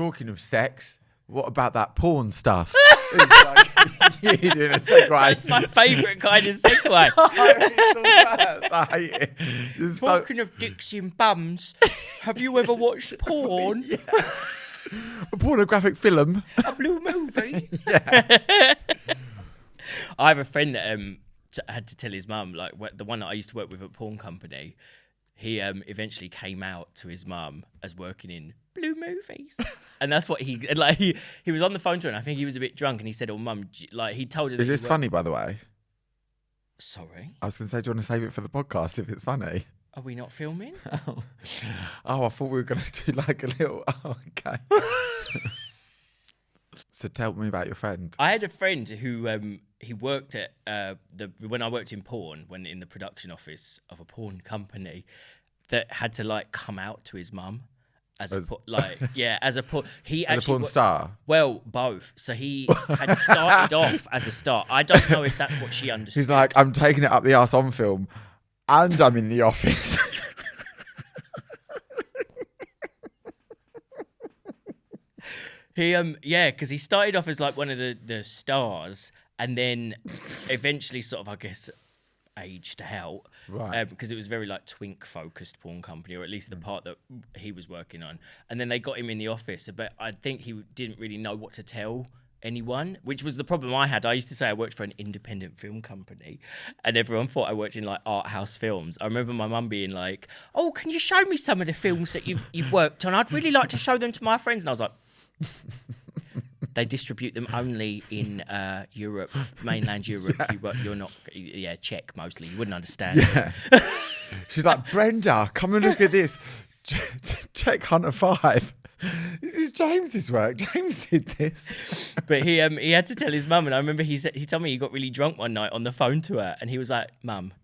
Talking of sex, what about that porn stuff? It's like, you're doing a segue. That's my favourite kind of segue. I hate it. It's Talking of dicks in bums, have you ever watched porn? Yeah. A pornographic film. A blue movie? Yeah. I have a friend that had to tell his mum, like the one that I used to work with at a porn company, he eventually came out to his mum as working in blue movies. And that's what he was on the phone to her, and I think he was a bit drunk, and he said, "Oh, mum," like he told her that Is this funny, by the way? Sorry? I was going to say, do you want to save it for the podcast if it's funny? Are we not filming? Oh, I thought we were going to do like a little... Oh, okay. So tell me about your friend. I had a friend who he worked at when I worked in porn, when in the production office of a porn company, that had to like come out to his mum as a porn star. Well, both. So he had started off as a star. I don't know if that's what she understood. He's like, I'm taking it up the arse on film, and I'm in the office. He because he started off as like one of the stars, and then eventually sort of, I guess, aged out, right? Because it was very like twink focused porn company, or at least the part that he was working on. And then they got him in the office, but I think he didn't really know what to tell anyone, which was the problem I had. I used to say I worked for an independent film company, and everyone thought I worked in like art house films. I remember my mum being like, "Oh, can you show me some of the films that you've worked on? I'd really like to show them to my friends." And I was like, they distribute them only in Europe, mainland Europe. Yeah. You're not, Czech mostly. You wouldn't understand. Yeah. She's like, Brenda, come and look at this. Check Hunter 5. This is James's work. James did this. But he had to tell his mum, and I remember he told me he got really drunk one night on the phone to her, and he was like, "Mum,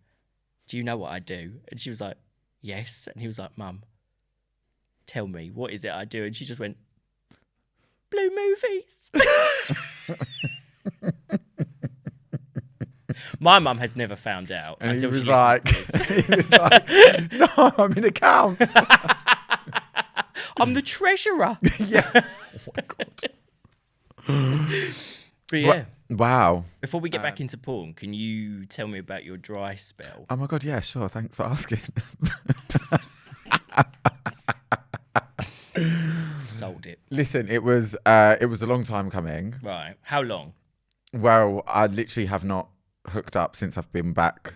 do you know what I do?" And she was like, "Yes." And he was like, "Mum, tell me, what is it I do?" And she just went, "Blue movies." My mum has never found out And until he was she like, listens to this. he was like, "No, I'm in accounts." I'm the treasurer. Yeah. Oh my God. But yeah. Wow. Before we get back into porn, can you tell me about your dry spell? Oh my God, yeah, sure. Thanks for asking. Sold it. Listen, it was a long time coming. Right. How long? Well, I literally have not hooked up since I've been back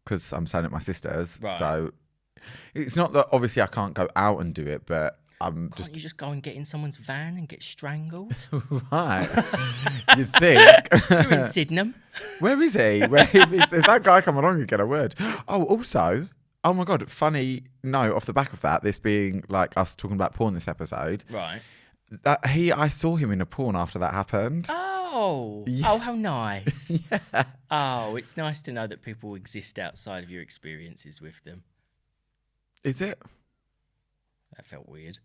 because I'm staying at my sister's. Right. So it's not that obviously I can't go out and do it, but Can't you just go and get in someone's van and get strangled? Right. You'd think. You're in Sydenham. Where is he? If that guy come along and get a word. Oh, also, oh my God, funny note off the back of that, this being like us talking about porn this episode. Right. I saw him in a porn after that happened. Oh. Yeah. Oh, how nice. Yeah. Oh, it's nice to know that people exist outside of your experiences with them. Is it? That felt weird.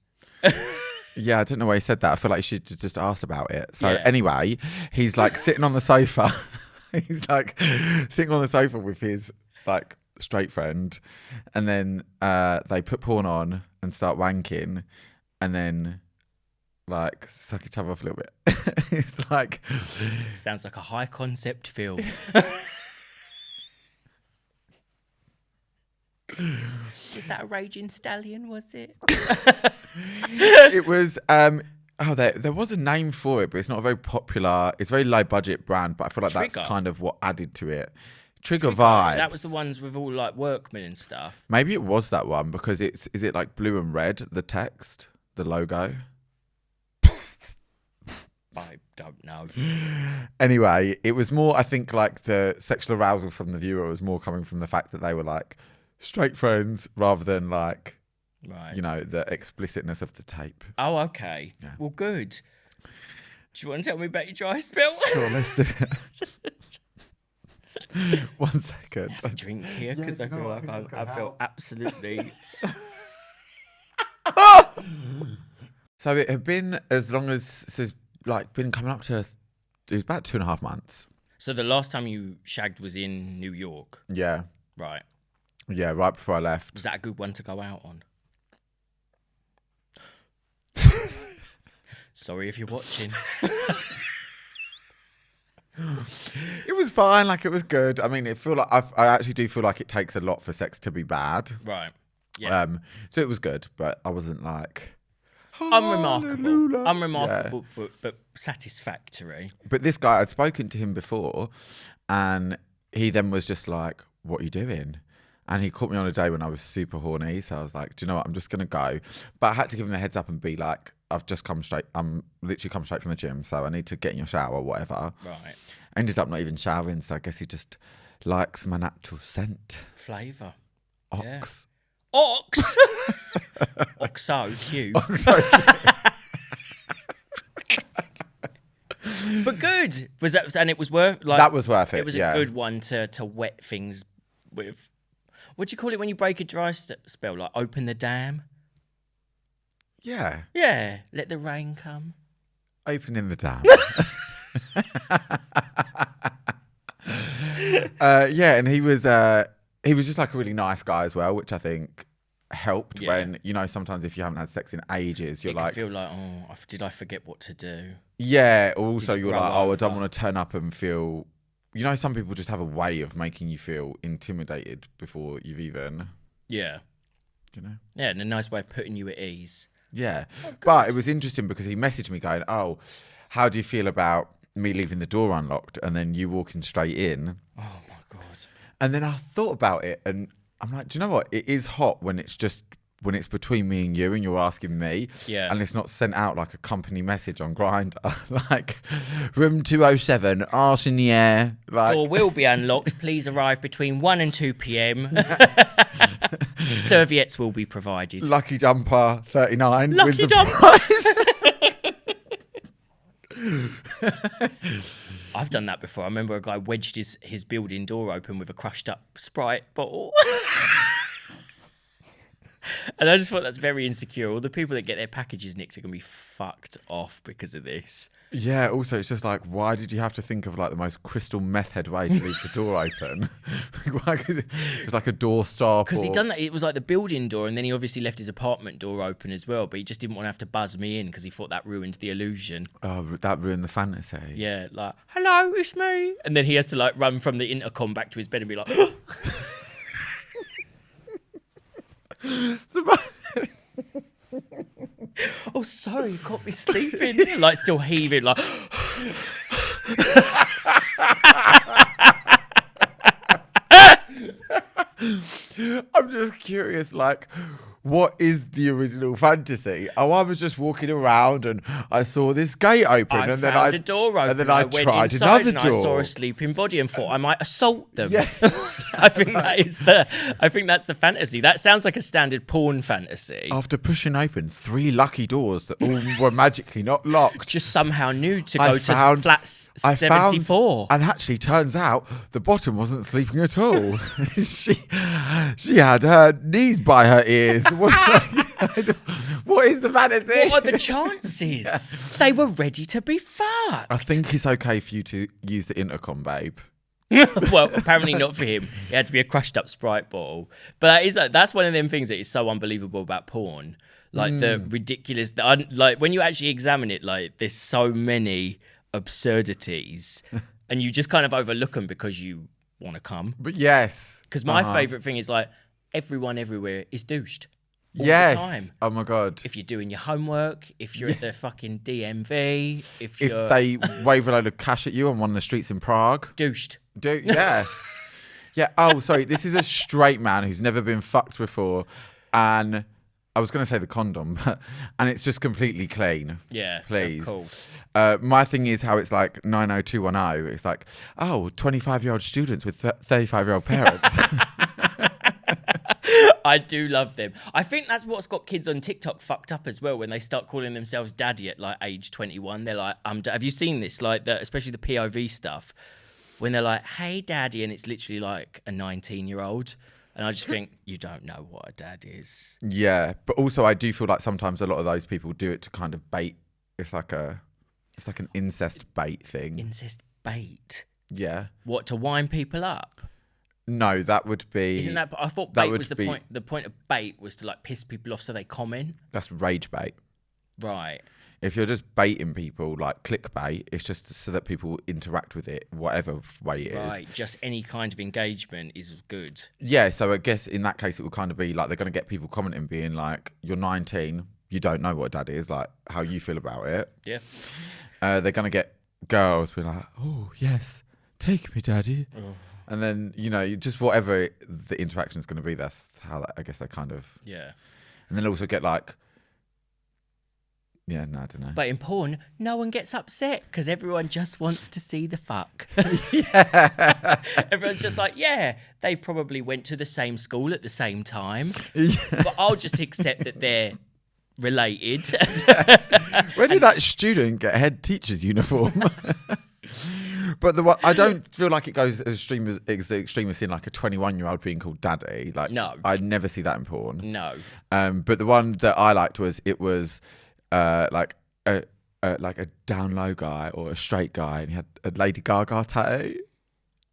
Yeah, I don't know why he said that. I feel like you should have just asked about it. So Yeah. anyway, he's like sitting on the sofa. He's like sitting on the sofa with his like straight friend, and then they put porn on and start wanking, and then like suck each other off a little bit. It's like Sounds like a high concept film. Was that a Raging Stallion, was it? it was there was a name for it, but it's not a very popular, it's a very low budget brand, but I feel like Trigger. that's kind of what added to it. Trigger Vibes. That was the ones with all like workmen and stuff. Maybe it was that one because is it like blue and red, the text, the logo? I don't know. Anyway, it was more, I think, like the sexual arousal from the viewer was more coming from the fact that they were like straight friends rather than like, Right. you know, the explicitness of the tape. Oh, okay. Yeah. Well, good. Do you want to tell me about your dry spell? Sure, let's do it. 1 second. Have a drink here because Yeah, I do you feel know like what? I think I that's feel gonna absolutely. So it had been as long as, so it's like been coming up to, it was about 2.5 months. So the last time you shagged was in New York, Yeah. right? Yeah, right before I left. Was that a good one to go out on? Sorry if you're watching. It was fine. Like, it was good. I mean, I actually do feel like it takes a lot for sex to be bad. Right. Yeah. So it was good, but I wasn't like Unremarkable. Hallelujah. But satisfactory. But this guy, I'd spoken to him before, and he then was just like, "What are you doing?" And he caught me on a day when I was super horny, so I was like, "Do you know what? I'm just gonna go." But I had to give him a heads up and be like, "I'm literally come straight from the gym, so I need to get in your shower, or whatever." Right. Ended up not even showering, so I guess he just likes my natural scent. Flavour. Ox. Yeah. Ox. Oxo cute. But good. Was that? And it was worth. Like, That was worth it. It was a good one to wet things with. What do you call it when you break a dry spell? Like open the dam. Yeah. Yeah. Let the rain come. Opening the dam. And he was just like a really nice guy as well, which I think helped when, sometimes if you haven't had sex in ages, you're like, feel like, oh, did I forget what to do? Yeah. Also, you're like, over? I don't want to turn up and feel, some people just have a way of making you feel intimidated before you've even, Yeah, and a nice way of putting you at ease. Yeah. But it was interesting because he messaged me going, "Oh, how do you feel about me leaving the door unlocked and then you walking straight in?" Oh my God. And then I thought about it and I'm like, do you know what? It is hot when it's between me and you and you're asking me. Yeah. And it's not sent out like a company message on Grindr. Like, room 207, arse in the air. Like, door will be unlocked. Please arrive between 1 and 2 p.m. Serviettes will be provided. Lucky Dumper 39. Lucky Dumper. I've done that before. I remember a guy wedged his building door open with a crushed up Sprite bottle. And I just thought that's very insecure. All the people that get their packages nicked are going to be fucked off because of this. Yeah, also, it's just like, why did you have to think of like the most crystal meth head way to leave the door open? It's like a door stop. Because he'd done that. It was like the building door, and then he obviously left his apartment door open as well, but he just didn't want to have to buzz me in because he thought that ruined the illusion. Oh, that ruined the fantasy. Yeah, like, hello, it's me. And then he has to like run from the intercom back to his bed and be like... Oh, sorry, you caught me sleeping. Like, still heaving, like... I'm just curious, like, what is the original fantasy? Oh, I was just walking around and I saw this gate open, and then found a door open, and then I went tried inside another and door. I saw a sleeping body and thought I might assault them. Yeah. I think that's the fantasy. That sounds like a standard porn fantasy. After pushing open 3 lucky doors that all were magically not locked, Just somehow knew to go to flat 74. And actually, turns out the bottom wasn't sleeping at all. she had her knees by her ears. What is the fantasy? What are the chances? They were ready to be fucked. I think it's okay for you to use the intercom, babe. Well, apparently not for him. It had to be a crushed up Sprite bottle. But that's one of them things that is so unbelievable about porn. Like the ridiculous, like when you actually examine it, like there's so many absurdities and you just kind of overlook them because you want to come. But yes. Because my favourite thing is like everyone everywhere is douched. All yes. the time. Oh my God. If you're doing your homework, if you're at the fucking DMV, if they wave a load of cash at you on one of the streets in Prague. douched. Yeah. Yeah. Oh, sorry. This is a straight man who's never been fucked before. And I was going to say the condom, and it's just completely clean. Yeah. Please. Of course. My thing is how it's like 90210. It's like, 25-year-old students with 35-year-old parents. I do love them. I think that's what's got kids on TikTok fucked up as well when they start calling themselves daddy at like age 21. They're like, have you seen this? Like, especially the POV stuff when they're like, hey, daddy, and it's literally like a 19-year-old. And I just think, you don't know what a dad is. Yeah, but also I do feel like sometimes a lot of those people do it to kind of bait. It's like an incest bait thing. Incest bait? Yeah. What, to wind people up? No, that would be... Isn't that... I thought bait was the point. The point of bait was to like piss people off so they comment. That's rage bait. Right. If you're just baiting people like clickbait, it's just so that people interact with it, whatever way it is. Right, just any kind of engagement is good. Yeah, so I guess in that case, it would kind of be like they're going to get people commenting being like, you're 19, you don't know what dad is, like how you feel about it. Yeah. They're going to get girls being like, oh, yes, take me, daddy. Oh. And then, you know, just whatever the interaction is going to be, that's how I guess they kind of... Yeah. And then also get like... Yeah, no, I don't know. But in porn, no one gets upset because everyone just wants to see the fuck. Yeah. Everyone's just like, yeah, they probably went to the same school at the same time. Yeah. But I'll just accept that they're related. Where did that student get a head teacher's uniform? But I don't feel like it goes as extreme as seeing like a 21-year-old being called daddy. Like, no, I'd never see that in porn. No. But the one that I liked was like a down low guy or a straight guy, and he had a Lady Gaga tattoo.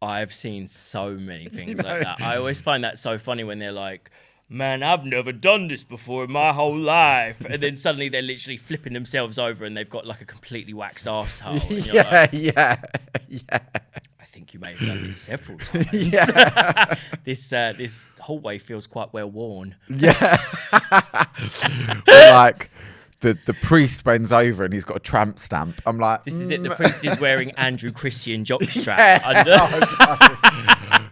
I've seen so many things like that. I always find that so funny when they're like, man, I've never done this before in my whole life. And then suddenly they're literally flipping themselves over and they've got like a completely waxed arsehole. And you're like, yeah. I think you may have done this several times. Yeah. This hallway feels quite well worn. Yeah. Like the priest bends over and he's got a tramp stamp. I'm like, this is it. The priest is wearing Andrew Christian jockstrap under.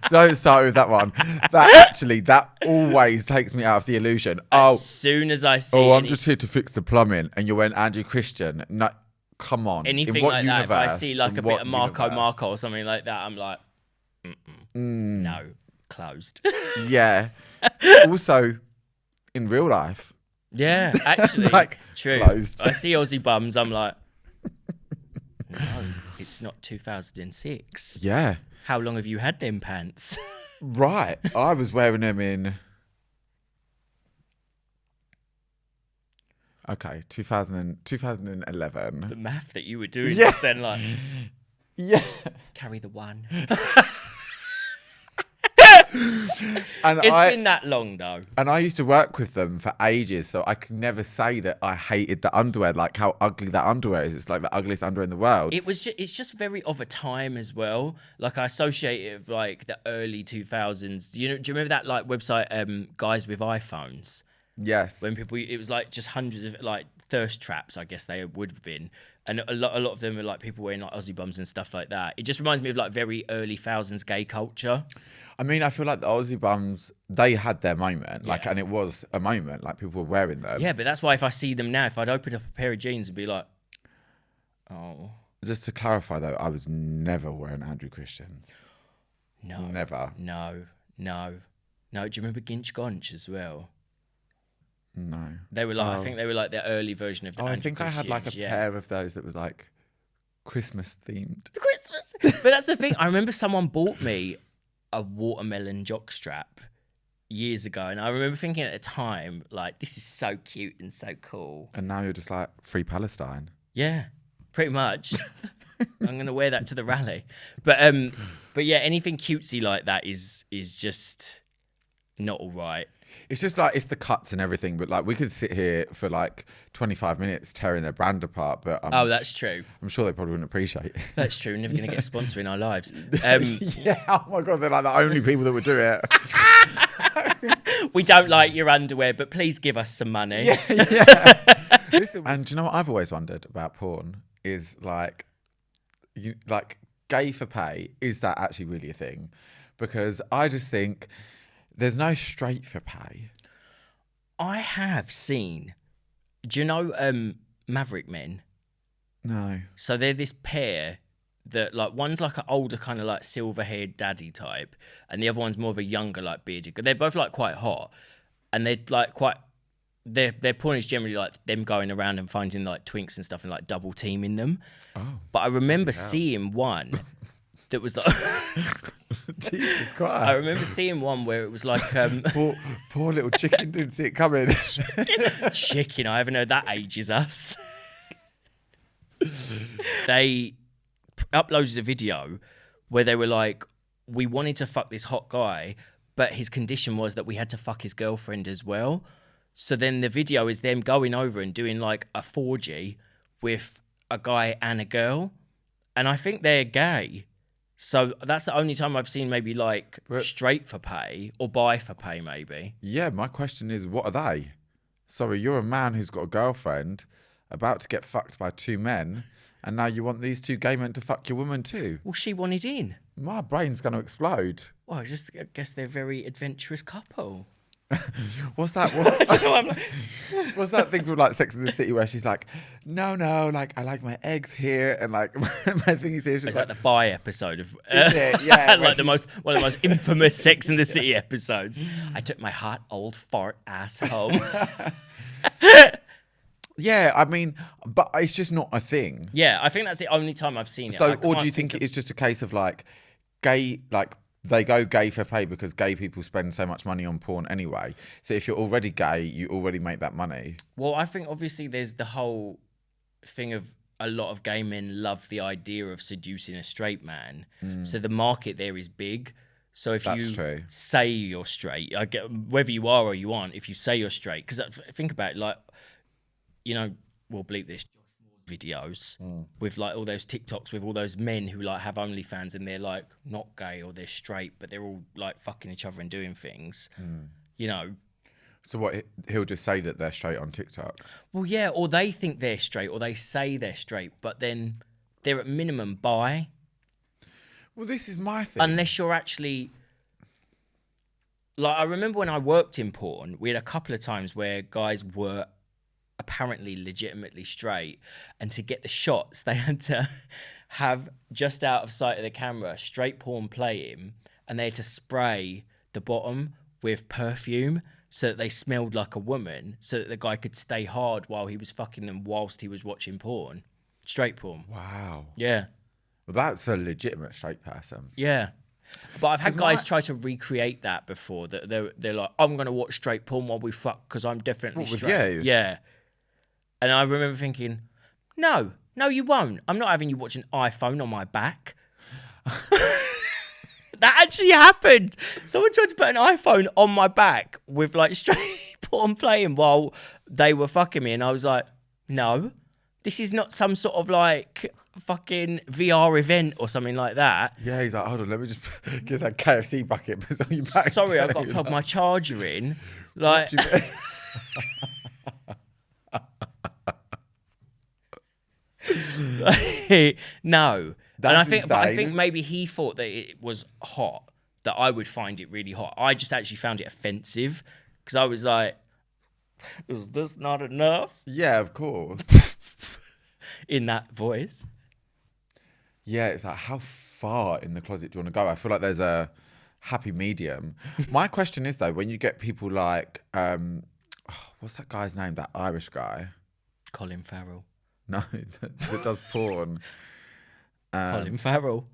Don't start with that one. That always takes me out of the illusion. As soon as I see I'm just here to fix the plumbing, and you went Andrew Christian. No, come on. Anything like that, if I see like a bit of Marco or something like that, I'm like, no, closed. Yeah. Also, in real life. Yeah, actually, like, true. Closed. I see Aussie bums, I'm like, no, it's not 2006. Yeah. How long have you had them pants? Right. I was wearing them in... Okay, 2011. The math that you were doing then, like... Yeah. Carry the one. And it's been that long though. And I used to work with them for ages, so I could never say that I hated the underwear, like how ugly that underwear is. It's like the ugliest underwear in the world. It's just very of a time as well. Like I associate it with like the early 2000s. Do you remember that like website, Guys with iPhones? Yes. When people, it was like just hundreds of like thirst traps, I guess they would have been. And a lot of them are like people wearing like Aussie bums and stuff like that. It just reminds me of like very early thousands gay culture. I mean, I feel like the Aussie bums, they had their moment, like, and it was a moment, like people were wearing them. Yeah, but that's why if I see them now, if I'd open up a pair of jeans and be like, oh. Just to clarify though, I was never wearing Andrew Christians. No. Never. No. Do you remember Ginch Gonch as well? No. They were like, I think they were like the early version of the Andrew I think Christians. I had like a pair of those that was like Christmas themed. Christmas. But that's the thing. I remember someone bought me a watermelon jockstrap years ago, and I remember thinking at the time, like, this is so cute and so cool. And now you're just like, free Palestine. Yeah, pretty much. I'm gonna wear that to the rally. But yeah, anything cutesy like that is just not all right. It's just like, it's the cuts and everything, but like we could sit here for like 25 minutes tearing their brand apart, but that's true. I'm sure they probably wouldn't appreciate it. That's true. Never going to get a sponsor in our lives. Yeah, oh my God, they're like the only people that would do it. We don't like your underwear, but please give us some money. Yeah. And do you know what I've always wondered about porn is like gay for pay, is that actually really a thing? Because I just think there's no straight for pay. I have seen, do you know Maverick Men? No. So they're this pair that like one's like an older kind of like silver-haired daddy type, and the other one's more of a younger like bearded. They're both like quite hot, and they're like quite. Their porn is generally like them going around and finding like twinks and stuff and like double teaming them. Oh. But I remember seeing one that was like. Jesus Christ. I remember seeing one where it was like poor little chicken didn't see it coming. Chicken, I haven't heard that ages us. They uploaded a video where they were like, we wanted to fuck this hot guy, but his condition was that we had to fuck his girlfriend as well. So then the video is them going over and doing like a 4G with a guy and a girl, and I think they're gay. So that's the only time I've seen maybe like straight for pay or bi for pay, maybe. Yeah, my question is, what are they? Sorry, you're a man who's got a girlfriend about to get fucked by 2 men, and now you want these 2 gay men to fuck your woman too. Well, she wanted in. My brain's going to explode. Well, I guess they're a very adventurous couple. What's that? What's that thing from like Sex and the City where she's like, no, like I like my eggs here, and like my thing is here. It's like the bi episode of, is it? Yeah, like one of the most infamous Sex and the City episodes. I took my hot old fart ass home. Yeah, I mean, but it's just not a thing. Yeah, I think that's the only time I've seen it. So, or do you think it's just a case of like gay, like they go gay for pay because gay people spend so much money on porn anyway? So if you're already gay, you already make that money. Well, I think obviously there's the whole thing of a lot of gay men love the idea of seducing a straight man. So the market there is big. So if That's you true. say you're straight, I get whether you are or you aren't, if you say you're straight, because think about it, like, you know, we'll bleep this videos with like all those TikToks with all those men who like have OnlyFans and they're like not gay or they're straight, but they're all like fucking each other and doing things, you know. So what, he'll just say that they're straight on TikTok? Well, yeah, or they think they're straight or they say they're straight, but then they're at minimum bi. Well, this is my thing. Unless you're actually... Like, I remember when I worked in porn, we had a couple of times where guys were apparently legitimately straight, and to get the shots, they had to have, just out of sight of the camera, straight porn playing, and they had to spray the bottom with perfume so that they smelled like a woman, so that the guy could stay hard while he was fucking them whilst he was watching porn. Straight porn. Wow. Yeah. Well, that's a legitimate straight person. Yeah. But I've had guys try to recreate that before. That they're like, I'm going to watch straight porn while we fuck because I'm definitely straight. You? Yeah. And I remember thinking, no, you won't. I'm not having you watch an iPhone on my back. That actually happened. Someone tried to put an iPhone on my back with like straight porn playing while they were fucking me. And I was like, no, this is not some sort of like fucking VR event or something like that. Yeah, he's like, hold on, let me just get that KFC bucket. On your back. Sorry, I've got to plug my charger in. Like, no. That's and I think insane. maybe he thought that it was hot, that I would find it really hot. I just actually found it offensive because I was like, is this not enough? Yeah, of course. In that voice. Yeah, it's like, how far in the closet do you want to go? I feel like there's a happy medium. My question is, though, when you get people like, what's that guy's name? That Irish guy? Colin Farrell. No, that does porn. Colin Farrell.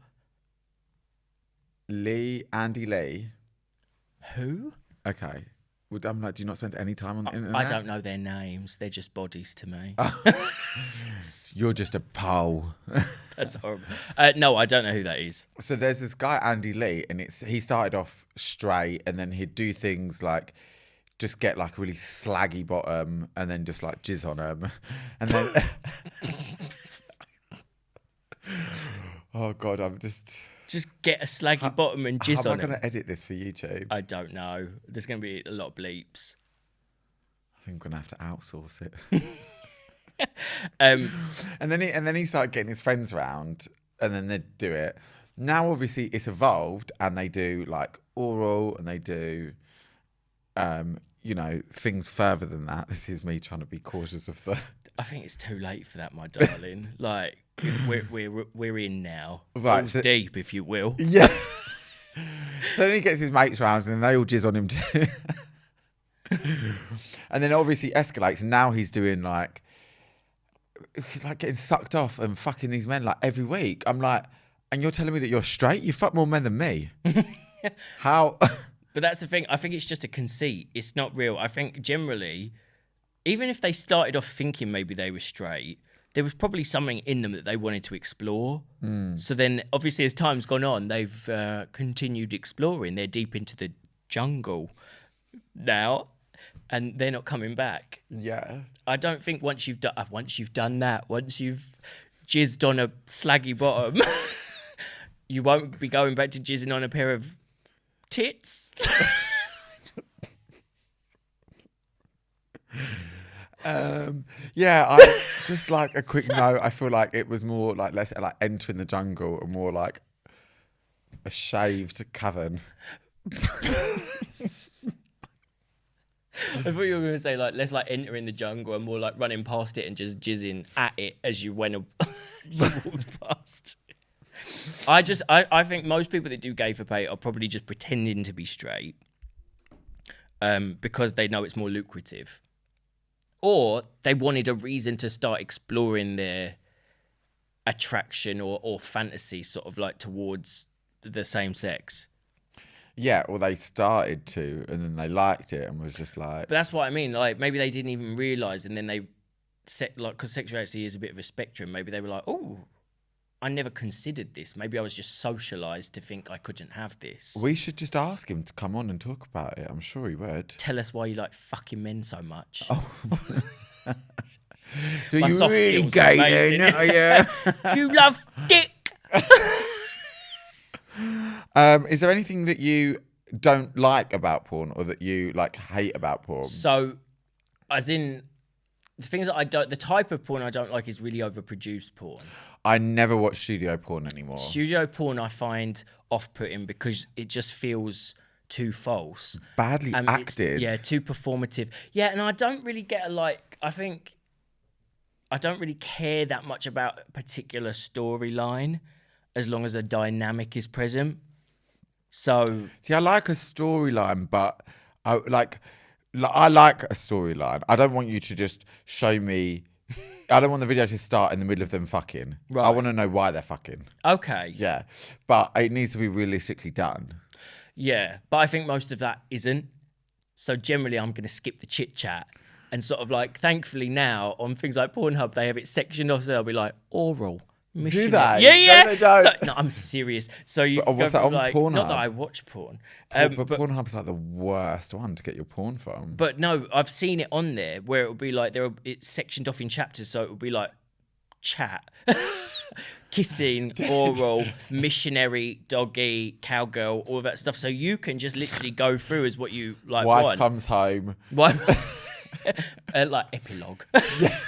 Andy Lee. Who? Okay. Well, I'm like, do you not spend any time on the internet? I don't know their names. They're just bodies to me. You're just a pole. That's horrible. No, I don't know who that is. So there's this guy, Andy Lee, and he started off straight, and then he'd do things like just get like a really slaggy bottom and then just like jizz on him. And then... Oh, God, I'm just... Just get a slaggy bottom and jizz on it. How am I going to edit this for YouTube? I don't know. There's going to be a lot of bleeps. I think I'm going to have to outsource it. And then he started getting his friends round, and then they'd do it. Now, obviously, it's evolved, and they do like oral, and they do, things further than that. This is me trying to be cautious of the... I think it's too late for that, my darling. Like, we're in now. Right, Balls deep, if you will. Yeah. So then he gets his mates round, and then they all jizz on him too. And then obviously escalates, and now he's doing like getting sucked off and fucking these men like every week. I'm like, and you're telling me that you're straight? You fuck more men than me. How? But that's the thing. I think it's just a conceit. It's not real. I think generally, even if they started off thinking maybe they were straight, there was probably something in them that they wanted to explore. So then, obviously, as time's gone on, they've continued exploring. They're deep into the jungle now. and they're not coming back. Yeah. I don't think once you've done that, once you've jizzed on a slaggy bottom, you won't be going back to jizzing on a pair of tits. Yeah, I just like a quick note. I feel like it was more like less like entering the jungle and more like a shaved cavern. I thought you were going to say like less like entering the jungle and more like running past it and just jizzing at it as you went as you walked past. I think most people that do gay for pay are probably just pretending to be straight, because they know it's more lucrative, or they wanted a reason to start exploring their attraction or fantasy sort of like towards the same sex. Yeah, or they started to, and then they liked it and was just like... But that's what I mean. Like, maybe they didn't even realise, and then they set, like, because sexuality is a bit of a spectrum, maybe they were like, oh, I never considered this. Maybe I was just socialised to think I couldn't have this. We should just ask him to come on and talk about it. I'm sure he would. Tell us why you like fucking men so much. Oh. So My you're soft really skills are gay then, are you? You love dick. Is there anything that you don't like about porn or that you like hate about porn? So, as in, the things that the type of porn I don't like is really overproduced porn. I never watch studio porn anymore. Studio porn I find off-putting because it just feels too false. Badly acted. Yeah, too performative. Yeah, and I don't really get I don't really care that much about a particular storyline as long as a dynamic is present. So... See, I like a storyline, but I like a storyline. I don't want you to just show me... I don't want the video to start in the middle of them fucking. Right. I want to know why they're fucking. Okay. Yeah. But it needs to be realistically done. Yeah, but I think most of that isn't. So generally I'm going to skip the chit-chat and sort of like, thankfully now on things like Pornhub, they have it sectioned off, so they'll be like, oral. Missionary. Do they? Yeah, yeah. No, they don't. So, no, I'm serious. So you But, what's that on like, Pornhub? not that I watch porn, But Pornhub's like the worst one to get your porn from. but no, I've seen it on there where it will be like it's sectioned off in chapters, so it will be like chat, kissing, oral, missionary, doggy, cowgirl, all of that stuff. So you can just literally go through as what you like. Wife comes home. Like epilogue. Yeah.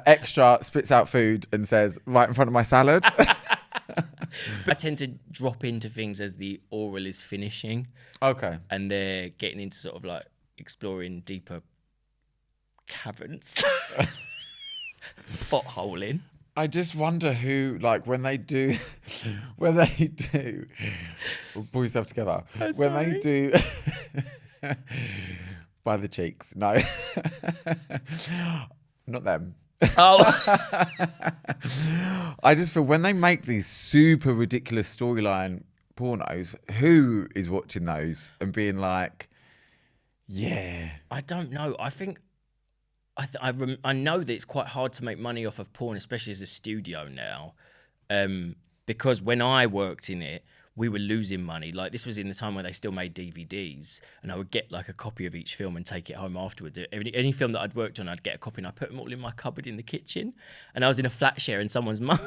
Extra spits out food and says, right in front of my salad. I tend to drop into things as the oral is finishing. Okay. And they're getting into sort of like exploring deeper caverns. Potholing. I just wonder who, like, when they do, pull yourself together. When they do, by the cheeks, no, not them. Oh. I just feel when they make these super ridiculous storyline pornos, who is watching those and being like, yeah. I don't know. I think I know that it's quite hard to make money off of porn, especially as a studio now, because when I worked in it, we were losing money. Like, this was in the time where they still made DVDs, and I would get like a copy of each film and take it home afterwards. Any film that I'd worked on, I'd get a copy and I'd put them all in my cupboard in the kitchen. And I was in a flat share and someone's mum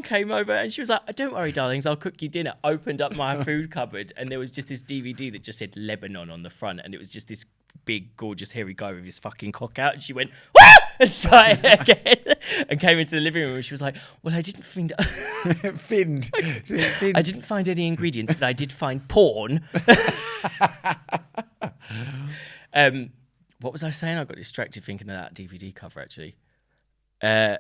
came over and she was like, don't worry, darlings, I'll cook you dinner. Opened up my food cupboard and there was just this DVD that just said Lebanon on the front, and it was just this big, gorgeous, hairy guy with his fucking cock out, and she went, "Wah!" and tried it again, and came into the living room, and she was like, well, I didn't find... I didn't find any ingredients, but I did find porn. What was I saying? I got distracted thinking of that DVD cover, actually. Yeah,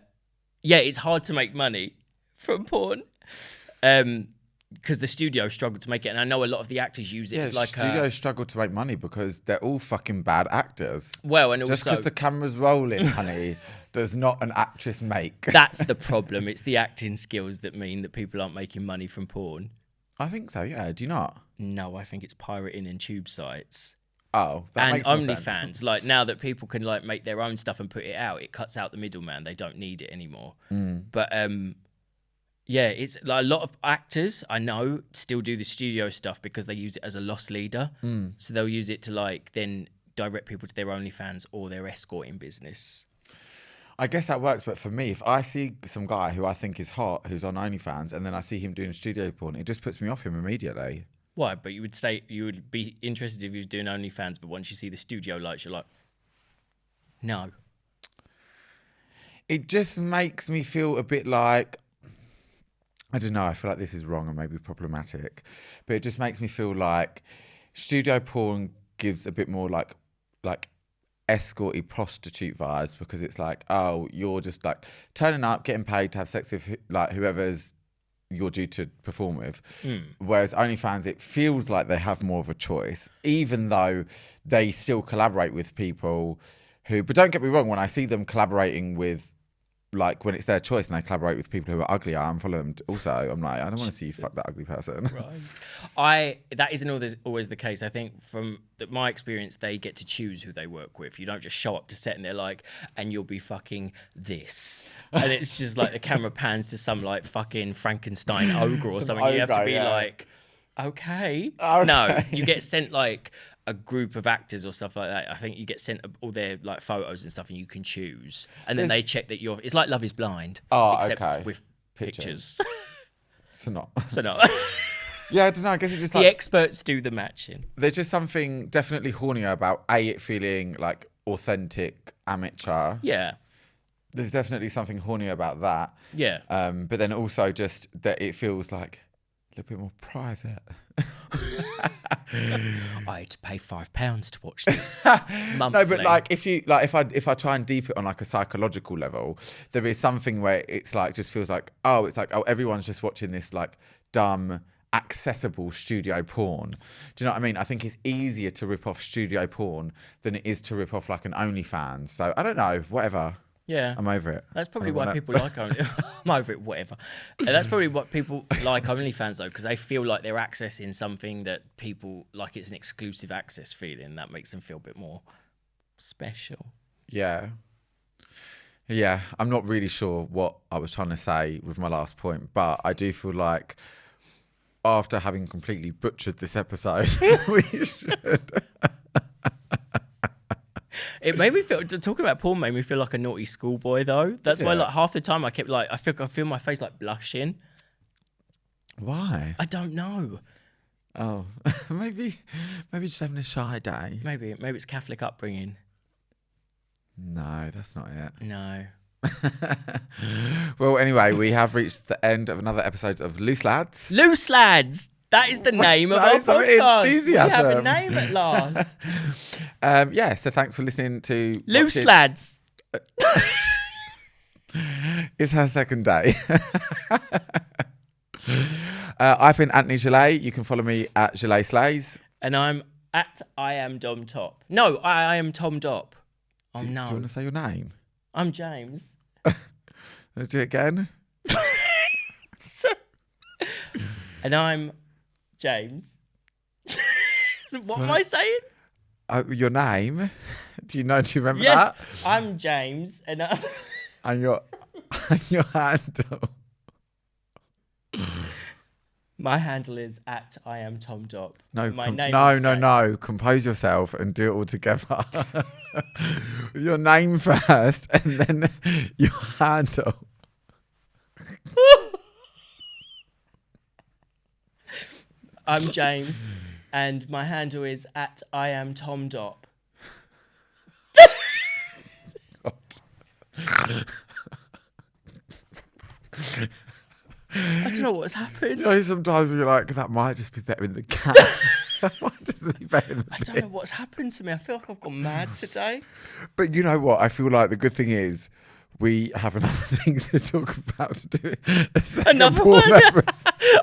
it's hard to make money from porn. Because the studio struggled to make it, and I know a lot of the actors use it as like studios struggle to make money because they're all fucking bad actors. Well, and just also because the camera's rolling, honey, does not an actress make. That's the problem. It's the acting skills that mean that people aren't making money from porn. I think so. Yeah, do you not? No, I think it's pirating and tube sites. Oh, that and makes more OnlyFans. Like, now that people can like make their own stuff and put it out, it cuts out the middleman. They don't need it anymore. But Yeah, it's like a lot of actors I know still do the studio stuff because they use it as a loss leader. So they'll use it to like then direct people to their OnlyFans or their escorting business. I guess that works, but for me, if I see some guy who I think is hot, who's on OnlyFans, and then I see him doing studio porn, it just puts me off him immediately. Why? But you would be interested if he was doing OnlyFans, but once you see the studio lights, you're like, no. It just makes me feel a bit like, I don't know, I feel like this is wrong and maybe problematic, but it just makes me feel like studio porn gives a bit more like escorty prostitute vibes, because it's like, oh, you're just like turning up, getting paid to have sex with like whoever's you're due to perform with. Whereas OnlyFans, it feels like they have more of a choice, even though they still collaborate with people who, but don't get me wrong, when I see them collaborating with, like when it's their choice and they collaborate with people who are ugly, I unfollow them also. I'm like, I don't want to see you fuck that ugly person. Right. That isn't always the case. I think from my experience, they get to choose who they work with. You don't just show up to set and they're like, and you'll be fucking this. And it's just like the camera pans to some like fucking Frankenstein ogre or something. You have to be like, okay. No, you get sent like a group of actors or stuff like that. I think you get sent all their like photos and stuff, and you can choose. And then they check that you're. It's like Love Is Blind, except with pictures. So not. Yeah, I don't know. I guess it's just the like experts do the matching. There's just something definitely hornier about it feeling like authentic amateur. Yeah. There's definitely something hornier about that. Yeah. But then also just that it feels like a little bit more private. I had to pay £5 to watch this monthly. No, but like if I try and deep it on like a psychological level, there is something where it's like just feels like everyone's just watching this like dumb accessible studio porn. Do you know what I mean? I think it's easier to rip off studio porn than it is to rip off like an OnlyFans. So I don't know, whatever. Yeah, I'm over it. That's probably why people like OnlyFans. I'm over it, whatever. That's probably what people like OnlyFans though, because they feel like they're accessing something that people like. It's an exclusive access feeling that makes them feel a bit more special. Yeah. I'm not really sure what I was trying to say with my last point, but I do feel like after having completely butchered this episode, we should. It made me feel, talking about porn made me feel like a naughty schoolboy though. That's why like half the time I kept like, I feel my face like blushing. Why? I don't know. Oh, maybe just having a shy day. Maybe it's Catholic upbringing. No, that's not it. No. Well, anyway, we have reached the end of another episode of Loose Lads. Loose Lads! That is the name of our podcast. We have a name at last. So thanks for listening to Loose Lads. It's her second day. I've been Anthony Gilét. You can follow me at Gilet Slays. And I'm at IamTomDop. No, I am TomDop. Oh, no. Do you want to say your name? I'm James. Let's do it again. And I'm James. What am I saying? Your name? Do you remember that? Yes, I'm James. And your handle. My handle is at IamTomDop. No. Compose yourself and do it all together. Your name first and then your handle. I'm James and my handle is at IamTomDop. I don't know what's happened. Sometimes you're like, that might just be better in the cat. That might just be better in the I don't know what's happened to me. I feel like I've gone mad today. But you know what? I feel like the good thing is we have another thing to talk about to do another one.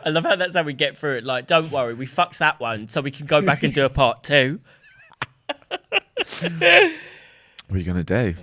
I love how that's how we get through it. Like, don't worry, we fucked that one so we can go back and do a part 2. What are you going to do?